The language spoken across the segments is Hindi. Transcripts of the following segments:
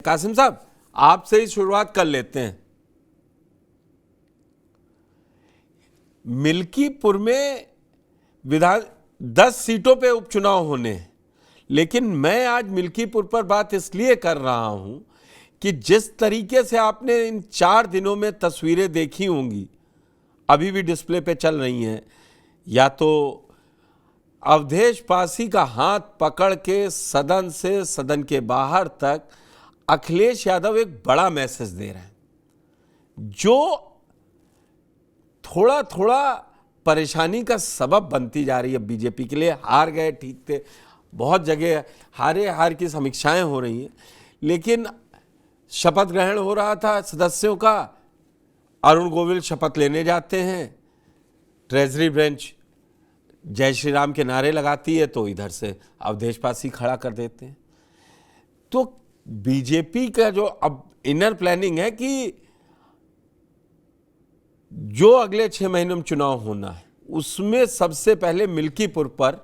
कासिम साहब, आपसे ही शुरुआत कर लेते हैं। मिल्कीपुर में विधान 10 सीटों पे उपचुनाव होने हैं, लेकिन मैं आज मिल्कीपुर पर बात इसलिए कर रहा हूं कि जिस तरीके से आपने इन 4 दिनों में तस्वीरें देखी होंगी, अभी भी डिस्प्ले पे चल रही हैं, या तो अवधेश पासी का हाथ पकड़ के सदन से सदन के बाहर तक अखिलेश यादव एक बड़ा मैसेज दे रहे हैं, जो थोड़ा थोड़ा परेशानी का सबब बनती जा रही है बीजेपी के लिए। हार गए, ठीक थे, बहुत जगह हार की समीक्षाएं हो रही हैं, लेकिन शपथ ग्रहण हो रहा था सदस्यों का, अरुण गोविल शपथ लेने जाते हैं, ट्रेजरी ब्रांच जय श्री राम के नारे लगाती है, तो इधर से अवधेश पासी खड़ा कर देते हैं। तो बीजेपी का जो अब इनर प्लानिंग है कि जो अगले 6 महीनों में चुनाव होना है, उसमें सबसे पहले मिल्कीपुर पर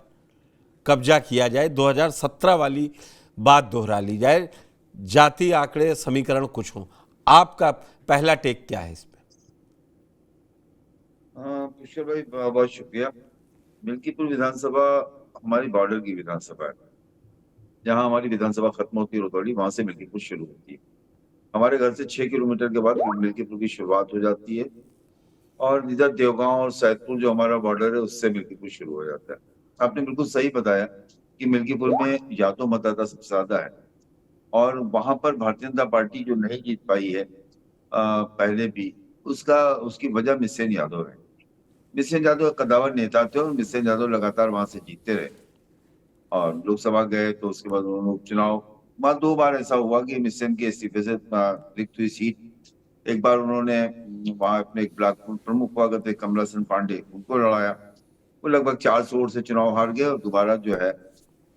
कब्जा किया जाए, 2017 वाली बात दोहरा ली जाए, जाति आंकड़े समीकरण कुछ हो। आपका पहला टेक क्या है इस पे? पुष्कर भाई, बहुत शुक्रिया। मिल्कीपुर विधानसभा हमारी बॉर्डर की विधानसभा है। जहां हमारी विधानसभा खत्म होती है रुदौली, वहां से मिल्कीपुर शुरू होती है। हमारे घर से 6 किलोमीटर के बाद मिल्कीपुर की शुरुआत हो जाती है, और इधर देवगांव और सैदपुर जो हमारा बॉर्डर है, उससे मिल्कीपुर शुरू हो जाता है। आपने बिल्कुल सही बताया कि मिल्कीपुर में यादव मतदाता सबसे ज्यादा है, और वहां पर भारतीय जनता पार्टी जो नहीं जीत पाई है पहले भी, उसका उसकी वजह मिसेन यादव है। मिसेन यादव एक कद्दावर नेता थे, और मिसेन यादव लगातार वहां से जीतते रहे, और लोकसभा गए तो उसके बाद उन्होंने उपचुनाव, वहां 2 बार ऐसा हुआ कि मिसेन के इस्तीफे से रिक्त हुई सीट। एक बार उन्होंने वहां अपने एक ब्लॉक प्रमुख हुआ करते कमलासन पांडे, उनको लड़ाया। वो लगभग 400 वोट से चुनाव हार गए, और दोबारा जो है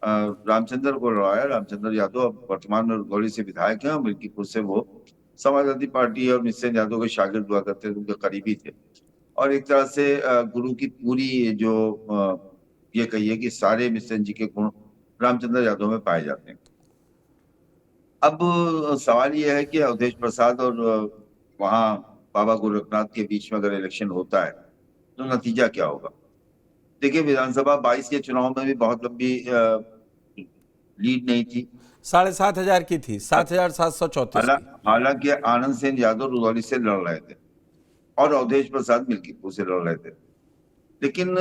रामचंद्र को लड़ाया। रामचंद्र यादव अब वर्तमान में रुधौली से विधायक हैं, और मिल्कीपुर से वो समाजवादी पार्टी और मिसेन यादव के शागिर्द हुआ करते थे, उनके करीबी थे। और एक तरह से गुरु की पूरी जो ये कहिए कि सारे मिश्रण जी के गुण रामचंद्र यादव में पाए जाते हैं। अब सवाल ये है कि अवधेश प्रसाद और वहाँ बाबा गोरखनाथ के बीच में अगर इलेक्शन होता है, तो नतीजा क्या होगा? देखिए, विधानसभा 22 के चुनाव में भी बहुत लंबी लीड नहीं थी। 7,500 की थी, 7,734 की। हालांकि आनंद सेन यादव रुदौली से लड़ रहे थे, और अवधेश प्रसाद मिल्कीपुर से लड़ रहे थे। लेकिन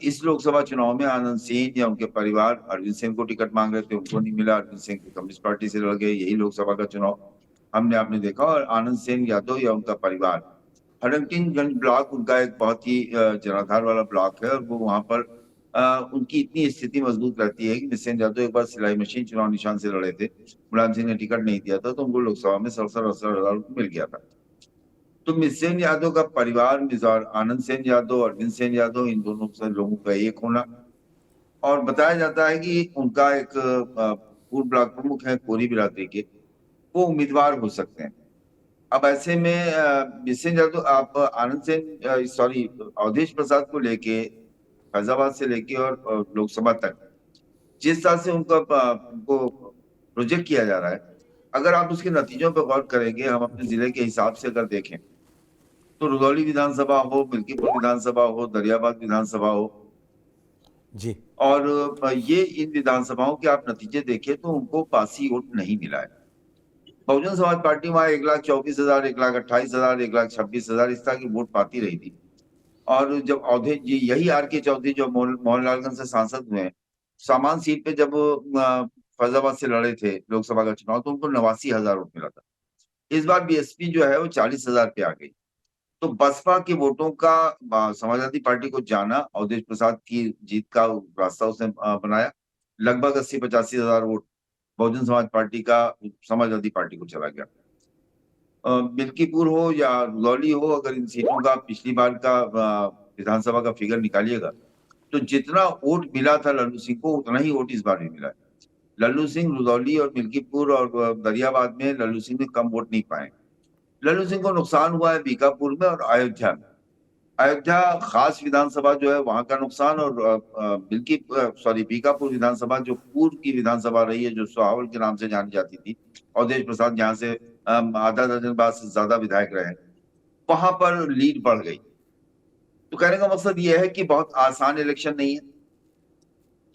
इस लोकसभा चुनाव में आनंद सिंह या उनके परिवार अरविंद सिंह को टिकट मांग रहे थे, उनको नहीं मिला। अरविंद सिंह कम्युनिस्ट पार्टी से लड़ गए। यही लोकसभा का चुनाव हमने आपने देखा। और आनंद सिंह यादव या उनका परिवार, हडंगटिनगंज ब्लॉक उनका एक बहुत ही जनाधार वाला ब्लॉक है, और वो वहां पर उनकी इतनी स्थिति मजबूत रहती है कि मिसेन यादव एक बार सिलाई मशीन चुनाव निशान से लड़े थे, मुलायम सिंह ने टिकट नहीं दिया था, तो उनको लोकसभा में 67-68 हजार मिल गया था। तो मिसेन यादव का परिवार, मिजान आनंद सेन यादव, अरविंद सेन यादव, इन दोनों से लोगों का एक होना। और बताया जाता है कि उनका एक पूर्व ब्लॉक प्रमुख है कोरी बिरादरी के, वो उम्मीदवार हो सकते हैं। अब ऐसे में मिसेन यादव, आप आनंद सेन सॉरी अवधेश प्रसाद को लेके, फैजाबाद से लेके और लोकसभा तक जिस तरह से उनको प्रोजेक्ट किया जा रहा है, अगर आप उसके नतीजों पर गौर करेंगे, हम अपने जिले के हिसाब से अगर देखें, तो रुदौली विधानसभा हो, मिल्कीपुर विधानसभा हो, दरियाबाद विधानसभा हो, जी। और ये इन विधानसभाओं के आप नतीजे देखें, तो उनको पासी वोट नहीं मिला है। बहुजन समाज पार्टी वहां 1,24,000, 1,28,000, 1,26,000 इस तरह की वोट पाती रही थी। और जब अवधेश जी, यही आर के चौधरी जो मोहनलालगंज से सांसद हुए हैं, सामान सीट पे जब फैजाबाद से लड़े थे लोकसभा का चुनाव, तो उनको 89,000 वोट मिला था। इस बार बीएसपी जो है वो 40,000 पे आ गई। तो बसपा के वोटों का समाजवादी पार्टी को जाना, अवधेश प्रसाद की जीत का रास्ता उसने बनाया। लगभग 80-85 हजार वोट बहुजन समाज पार्टी का समाजवादी पार्टी को चला गया। मिल्कीपुर हो या रुदौली हो, अगर इन सीटों का पिछली बार का विधानसभा का फिगर निकालिएगा, तो जितना वोट मिला था लल्लू सिंह को, उतना ही वोट इस बार भी मिला है। लल्लू सिंह रुदौली और मिल्कीपुर और दरियाबाद में लल्लू सिंह ने कम वोट नहीं पाए। लल्लू सिंह को नुकसान हुआ है बीकापुर में और अयोध्या में। अयोध्या खास विधानसभा जो है वहां का नुकसान, और बीकापुर विधानसभा जो पूर्व की विधानसभा रही है, जो सुहावल के नाम से जानी जाती थी, अवधेश प्रसाद जहाँ से आधा दर्जन बार से ज्यादा विधायक रहे, वहां पर लीड बढ़ गई। तो कहने का मकसद ये है कि बहुत आसान इलेक्शन नहीं है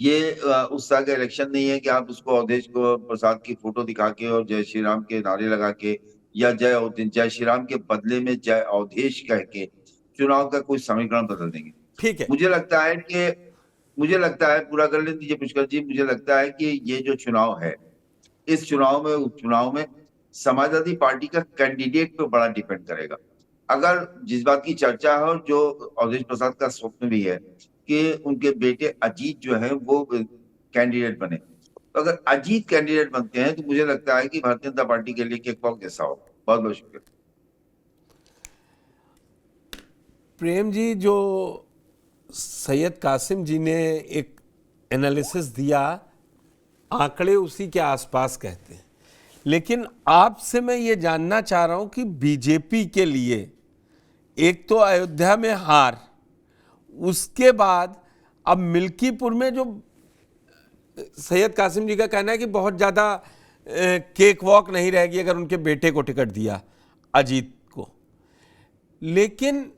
ये, उस तरह का इलेक्शन नहीं है कि आप उसको अवधेश को प्रसाद की फोटो दिखा के और जय श्री राम के नारे लगा के या जय श्री राम के बदले में जय अवधेश कह के चुनाव का कोई समीकरण बदल देंगे। ठीक है। मुझे लगता है पूरा कर लें दीजिए पुष्कर जी, मुझे लगता है कि ये जो चुनाव है, इस चुनाव में उपचुनाव में समाजवादी पार्टी का कैंडिडेट पे बड़ा डिपेंड करेगा। अगर जिस बात की चर्चा है और जो अवधेश प्रसाद का स्वप्न भी है कि उनके बेटे अजीत जो है वो कैंडिडेट बने, तो अगर अजीत कैंडिडेट बनते हैं तो मुझे लगता है कि भारतीय जनता पार्टी के लिए केक वॉक जैसा हो। बहुत बहुत शुक्रिया। प्रेम जी, जो सैयद कासिम जी ने एक एनालिसिस दिया, आंकड़े उसी के आसपास कहते हैं, लेकिन आपसे मैं ये जानना चाह रहा हूं कि बीजेपी के लिए एक तो अयोध्या में हार, उसके बाद अब मिल्कीपुर में जो सैयद कासिम जी का कहना है कि बहुत ज़्यादा केक वॉक नहीं रहेगी अगर उनके बेटे को टिकट दिया अजीत को, लेकिन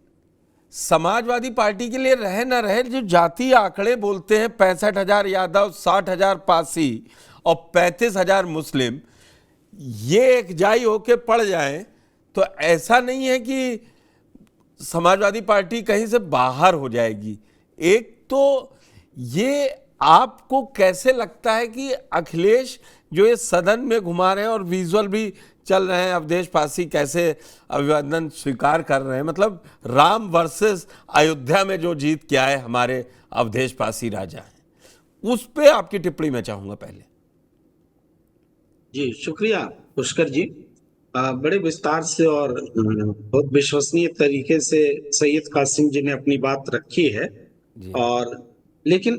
समाजवादी पार्टी के लिए रहे ना रहे, जो जाति आंकड़े बोलते हैं 65,000 यादव, 60,000 पासी और 35,000 मुस्लिम, ये एकजाई होके पड़ जाए तो ऐसा नहीं है कि समाजवादी पार्टी कहीं से बाहर हो जाएगी। एक तो ये आपको कैसे लगता है कि अखिलेश जो ये सदन में घुमा रहे हैं और विजुअल भी चल रहे हैं, अवधेश पासी कैसे अभिवादन स्वीकार कर रहे हैं, मतलब राम वर्सेस अयोध्या में जो जीत के आए हमारे अवधेश पासी राजा हैं, उस पे आपकी टिप्पणी मैं चाहूंगा पहले। जी शुक्रिया पुष्कर जी, बड़े विस्तार से और बहुत विश्वसनीय तरीके से सैयद कासिम जी ने अपनी बात रखी है। और लेकिन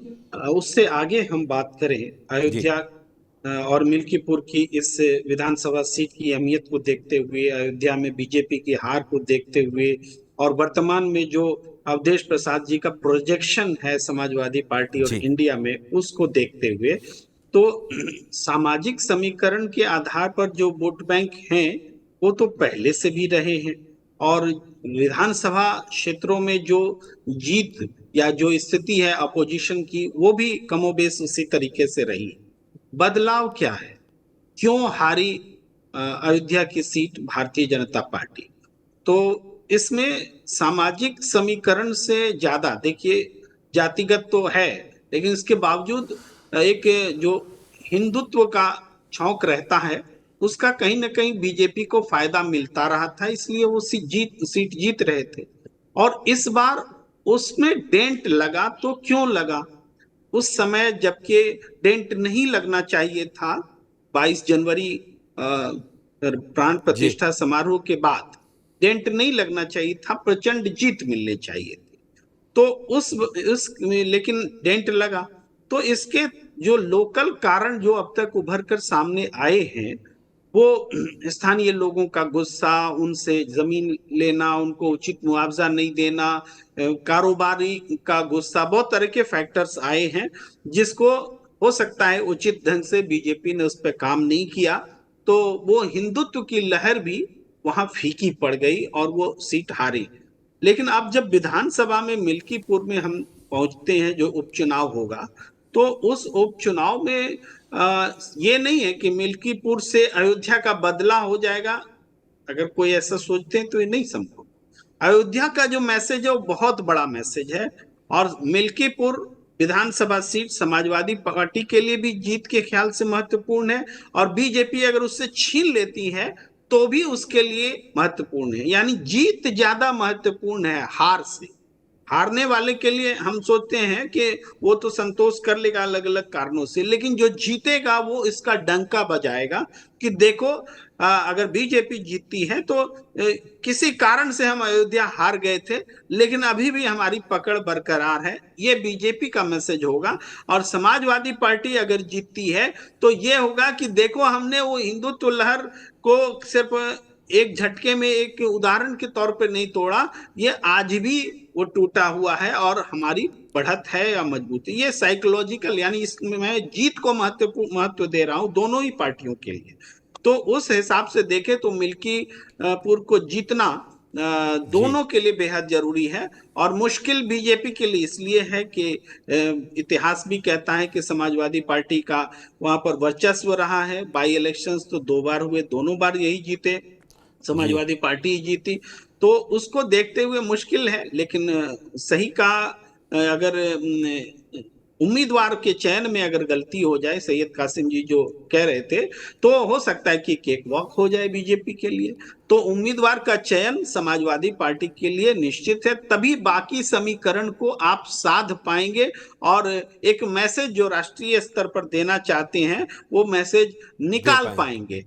उससे आगे हम बात करें अयोध्या और मिल्कीपुर की इस विधानसभा सीट की अहमियत को देखते हुए, अयोध्या में बीजेपी की हार को देखते हुए और वर्तमान में जो अवधेश प्रसाद जी का प्रोजेक्शन है समाजवादी पार्टी और इंडिया में, उसको देखते हुए तो सामाजिक समीकरण के आधार पर जो वोट बैंक हैं वो तो पहले से भी रहे हैं और विधानसभा क्षेत्रों में जो जीत या जो स्थिति है अपोजिशन की वो भी कमोबेश उसी तरीके से रही। बदलाव क्या है, क्यों हारी अयोध्या की सीट भारतीय जनता पार्टी? तो इसमें सामाजिक समीकरण से ज्यादा, देखिए जातिगत तो है लेकिन इसके बावजूद एक जो हिंदुत्व का छौंक रहता है उसका कहीं ना कहीं बीजेपी को फायदा मिलता रहा था, इसलिए वो सीट जीत रहे थे। और इस बार उसमें डेंट लगा तो क्यों लगा? उस समय जबकि डेंट नहीं लगना चाहिए था, 22 जनवरी प्राण प्रतिष्ठा समारोह के बाद डेंट नहीं लगना चाहिए था, प्रचंड जीत मिलनी चाहिए थी, तो उस लेकिन डेंट लगा। तो इसके जो लोकल कारण जो अब तक उभर कर सामने आए हैं वो स्थानीय लोगों का गुस्सा, उनसे जमीन लेना, उनको उचित मुआवजा नहीं देना, कारोबारी का गुस्सा, बहुत तरह के फैक्टर्स आए हैं जिसको हो सकता है उचित ढंग से बीजेपी ने उस पर काम नहीं किया, तो वो हिंदुत्व की लहर भी वहां फीकी पड़ गई और वो सीट हारी। लेकिन अब जब विधानसभा में मिल्कीपुर में हम पहुंचते हैं जो उपचुनाव होगा, तो उस उपचुनाव में ये नहीं है कि मिल्कीपुर से अयोध्या का बदला हो जाएगा। अगर कोई ऐसा सोचते हैं तो ये नहीं संभव। अयोध्या का जो मैसेज है वो बहुत बड़ा मैसेज है और मिल्कीपुर विधानसभा सीट समाजवादी पार्टी के लिए भी जीत के ख्याल से महत्वपूर्ण है और बीजेपी अगर उससे छीन लेती है तो भी उसके लिए महत्वपूर्ण है। यानी जीत ज्यादा महत्वपूर्ण है हार से। हारने वाले के लिए हम सोचते हैं कि वो तो संतोष कर लेगा अलग अलग कारणों से, लेकिन जो जीतेगा वो इसका डंका बजाएगा कि देखो अगर बीजेपी जीतती है तो किसी कारण से हम अयोध्या हार गए थे लेकिन अभी भी हमारी पकड़ बरकरार है, ये बीजेपी का मैसेज होगा। और समाजवादी पार्टी अगर जीतती है तो ये होगा कि देखो हमने वो हिंदुत्व लहर को सिर्फ एक झटके में एक उदाहरण के तौर पर नहीं तोड़ा, ये आज भी वो टूटा हुआ है और हमारी बढ़त है या मजबूती। ये साइकोलॉजिकल, यानी इसमें मैं जीत को महत्व दे रहा हूं दोनों ही पार्टियों के लिए। तो उस हिसाब से देखें तो मिल्कीपुर को जीतना दोनों के लिए बेहद जरूरी है। और मुश्किल बीजेपी के लिए इसलिए है कि इतिहास भी कहता है कि समाजवादी पार्टी का वहां पर वर्चस्व रहा है। बाई इलेक्शंस तो 2 बार हुए, दोनों बार यही जीते, समाजवादी पार्टी ही जीती। तो उसको देखते हुए मुश्किल है, लेकिन सही का अगर उम्मीदवार के चयन में अगर गलती हो जाए, सैयद कासिम जी जो कह रहे थे, तो हो सकता है कि केक वॉक हो जाए बीजेपी के लिए। तो उम्मीदवार का चयन समाजवादी पार्टी के लिए निश्चित है, तभी बाकी समीकरण को आप साध पाएंगे और एक मैसेज जो राष्ट्रीय स्तर पर देना चाहते हैं वो मैसेज निकाल पाएंगे।